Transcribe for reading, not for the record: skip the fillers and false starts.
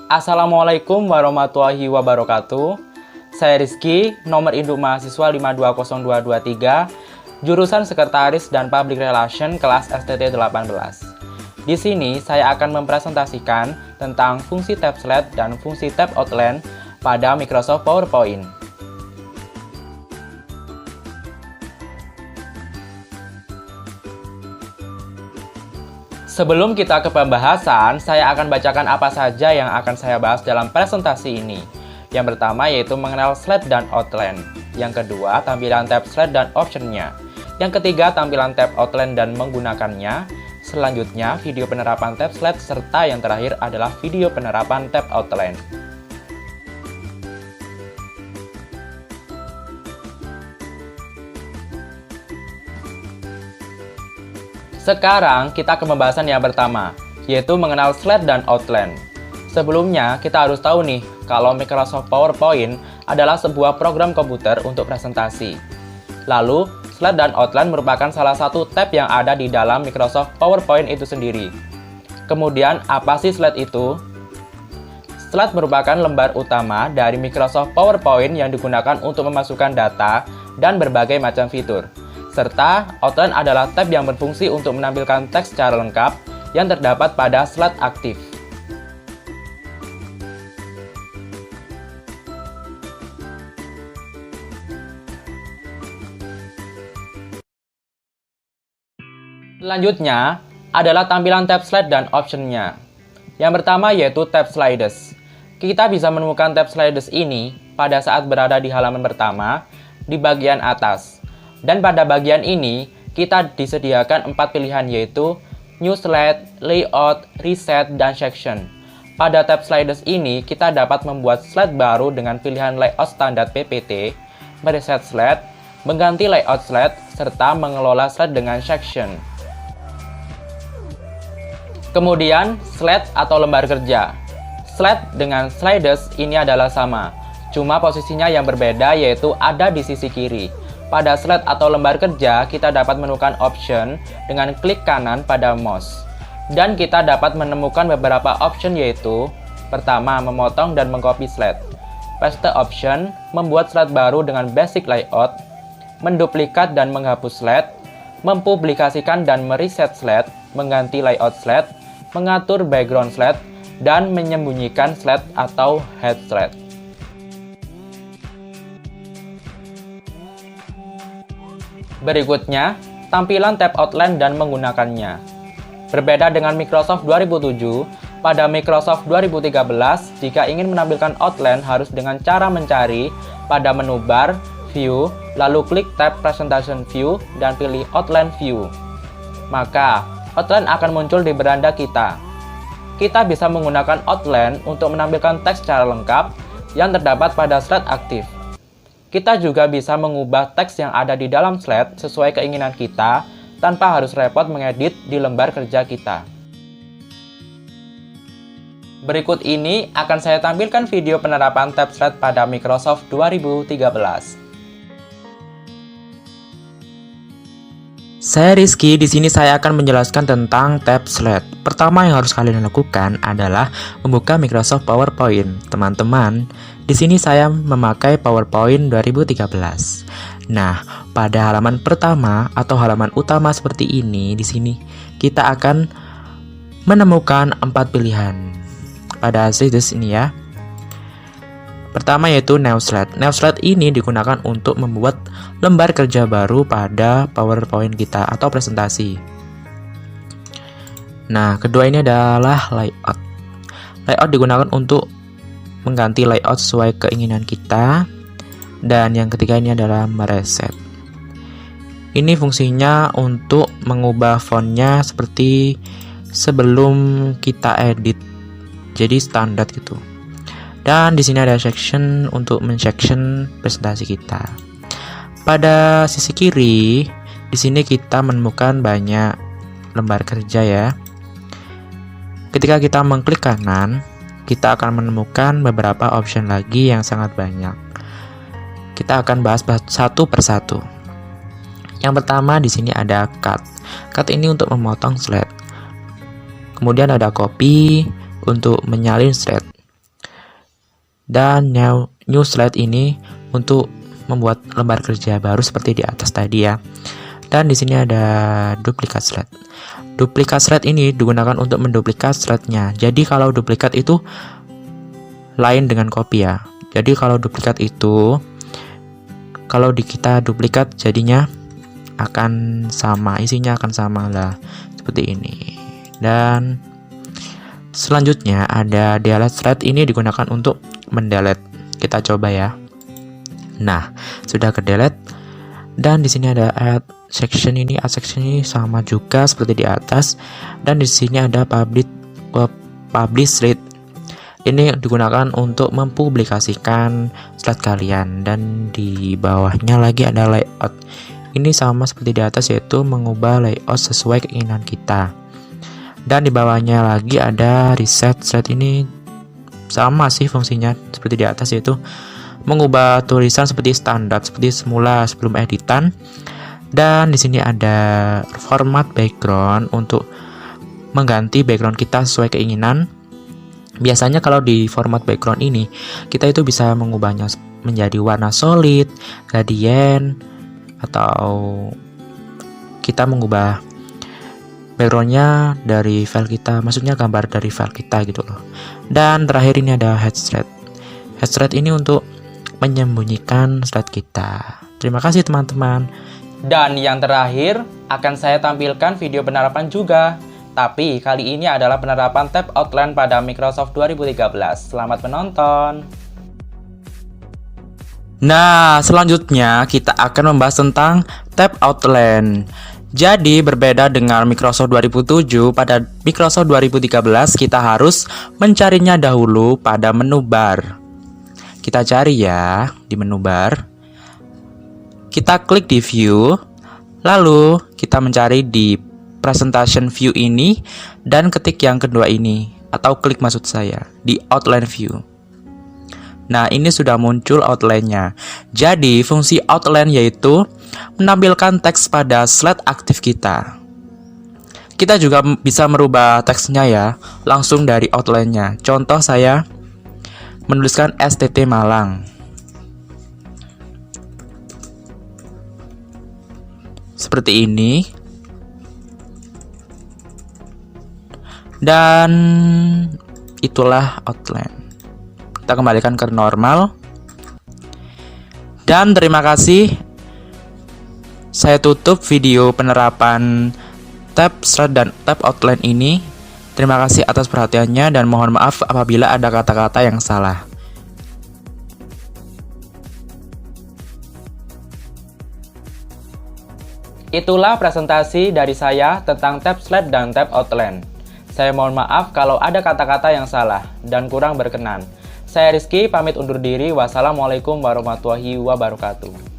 Assalamualaikum warahmatullahi wabarakatuh. Saya Rizky, nomor induk mahasiswa 520223, jurusan Sekretaris dan Public Relation kelas STT 18. Di sini saya akan mempresentasikan tentang fungsi tab slide dan fungsi tab outline pada Microsoft PowerPoint. Sebelum kita ke pembahasan, saya akan bacakan apa saja yang akan saya bahas dalam presentasi ini. Yang pertama yaitu mengenal slide dan outline. Yang kedua, tampilan tab slide dan optionnya. Yang ketiga, tampilan tab outline dan menggunakannya. Selanjutnya, video penerapan tab slide, serta yang terakhir adalah video penerapan tab outline. Sekarang kita ke pembahasan yang pertama, yaitu mengenal slide dan outline. Sebelumnya, kita harus tahu nih, kalau Microsoft PowerPoint adalah sebuah program komputer untuk presentasi. Lalu, slide dan outline merupakan salah satu tab yang ada di dalam Microsoft PowerPoint itu sendiri. Kemudian, apa sih slide itu? Slide merupakan lembar utama dari Microsoft PowerPoint yang digunakan untuk memasukkan data dan berbagai macam fitur. Serta, outline adalah tab yang berfungsi untuk menampilkan teks secara lengkap yang terdapat pada slide aktif. Selanjutnya adalah tampilan tab slide dan optionnya. Yang pertama yaitu tab sliders. Kita bisa menemukan tab sliders ini pada saat berada di halaman pertama di bagian atas. Dan pada bagian ini, kita disediakan 4 pilihan yaitu New Slide, Layout, Reset, dan Section. Pada tab sliders ini, kita dapat membuat slide baru dengan pilihan layout standar PPT, mereset slide, mengganti layout slide, serta mengelola slide dengan section. Kemudian, slide atau lembar kerja. Slide dengan sliders ini adalah sama, cuma posisinya yang berbeda yaitu ada di sisi kiri. Pada slide atau lembar kerja, kita dapat menemukan option dengan klik kanan pada mouse. Dan kita dapat menemukan beberapa option yaitu, pertama, memotong dan mengcopy slide. Paste option, membuat slide baru dengan basic layout. Menduplikat dan menghapus slide. Mempublikasikan dan mereset slide, mengganti layout slide. Mengatur background slide, dan menyembunyikan slide atau head slide. Berikutnya, tampilan tab outline dan menggunakannya. Berbeda dengan Microsoft 2007, pada Microsoft 2013, jika ingin menampilkan outline harus dengan cara mencari pada menu bar, view, lalu klik tab presentation view, dan pilih outline view. Maka, outline akan muncul di beranda kita. Kita bisa menggunakan outline untuk menampilkan teks secara lengkap yang terdapat pada slide aktif. Kita juga bisa mengubah teks yang ada di dalam slide sesuai keinginan kita tanpa harus repot mengedit di lembar kerja kita. Berikut ini akan saya tampilkan video penerapan tab slide pada Microsoft 2013. Saya Rizky, di sini saya akan menjelaskan tentang tab slide. Pertama yang harus kalian lakukan adalah membuka Microsoft PowerPoint. Teman-teman, di sini saya memakai PowerPoint 2013. Nah, pada halaman pertama atau halaman utama seperti ini, di sini kita akan menemukan 4 pilihan. Pada situs ini ya. Pertama yaitu New Slide. New Slide ini digunakan untuk membuat lembar kerja baru pada PowerPoint kita atau presentasi. Nah, kedua ini adalah Layout. Layout digunakan untuk mengganti layout sesuai keinginan kita. Dan yang ketiga ini adalah mereset. Ini fungsinya untuk mengubah fontnya seperti sebelum kita edit. Jadi standar gitu. Dan di sini ada section untuk men-section presentasi kita. Pada sisi kiri, di sini kita menemukan banyak lembar kerja ya. Ketika kita mengklik kanan, kita akan menemukan beberapa option lagi yang sangat banyak. Kita akan bahas satu persatu. Yang pertama di sini ada cut. Cut ini untuk memotong slide. Kemudian ada copy untuk menyalin slide. Dan new slide ini untuk membuat lembar kerja baru seperti di atas tadi ya. Dan di sini ada duplikat slide. Duplikat slide ini digunakan untuk menduplikat slide-nya. Jadi kalau duplikat itu lain dengan copy ya. Jadi kalau duplikat itu, kalau kita duplikat jadinya akan sama, isinya akan sama lah, seperti ini. Dan selanjutnya ada delete slide, ini digunakan untuk mendelete. Kita coba ya. Nah, sudah ke delete. Dan di sini ada add section ini, sama juga seperti di atas. Dan di sini ada publish slide. Ini digunakan untuk mempublikasikan slide kalian. Dan di bawahnya lagi ada layout. Ini sama seperti di atas, yaitu mengubah layout sesuai keinginan kita. Dan di bawahnya lagi ada reset slide, ini sama sih fungsinya seperti di atas, yaitu mengubah tulisan seperti standar, seperti semula sebelum editan. Dan di sini ada format background untuk mengganti background kita sesuai keinginan. Biasanya kalau di format background ini kita itu bisa mengubahnya menjadi warna solid, gradient, atau kita mengubah backgroundnya dari file kita, maksudnya gambar dari file kita gitu loh. Dan terakhir ini ada head slide. Head slide ini untuk menyembunyikan slide kita. Terima kasih teman-teman. Dan yang terakhir, akan saya tampilkan video penerapan juga. Tapi kali ini adalah penerapan tab outline pada Microsoft 2013. Selamat menonton. Nah, selanjutnya kita akan membahas tentang tab outline. Jadi, berbeda dengan Microsoft 2007, pada Microsoft 2013 kita harus mencarinya dahulu pada menu bar. Kita cari ya di menu bar. Kita klik di view, lalu kita mencari di presentation view ini dan ketik yang kedua ini, atau klik maksud saya di outline view. Nah, ini sudah muncul outline-nya. Jadi, fungsi outline yaitu menampilkan teks pada slide aktif kita. Kita juga bisa merubah teksnya ya, langsung dari outline-nya. Contoh saya menuliskan STT Malang. Seperti ini. Dan itulah outline. Kita kembalikan ke normal. Dan terima kasih. Saya tutup video penerapan tab slide dan tab outline ini. Terima kasih atas perhatiannya dan mohon maaf apabila ada kata-kata yang salah. Itulah presentasi dari saya tentang tab slide dan tab outline. Saya mohon maaf kalau ada kata-kata yang salah dan kurang berkenan. Saya Rizky, pamit undur diri. Wassalamualaikum warahmatullahi wabarakatuh.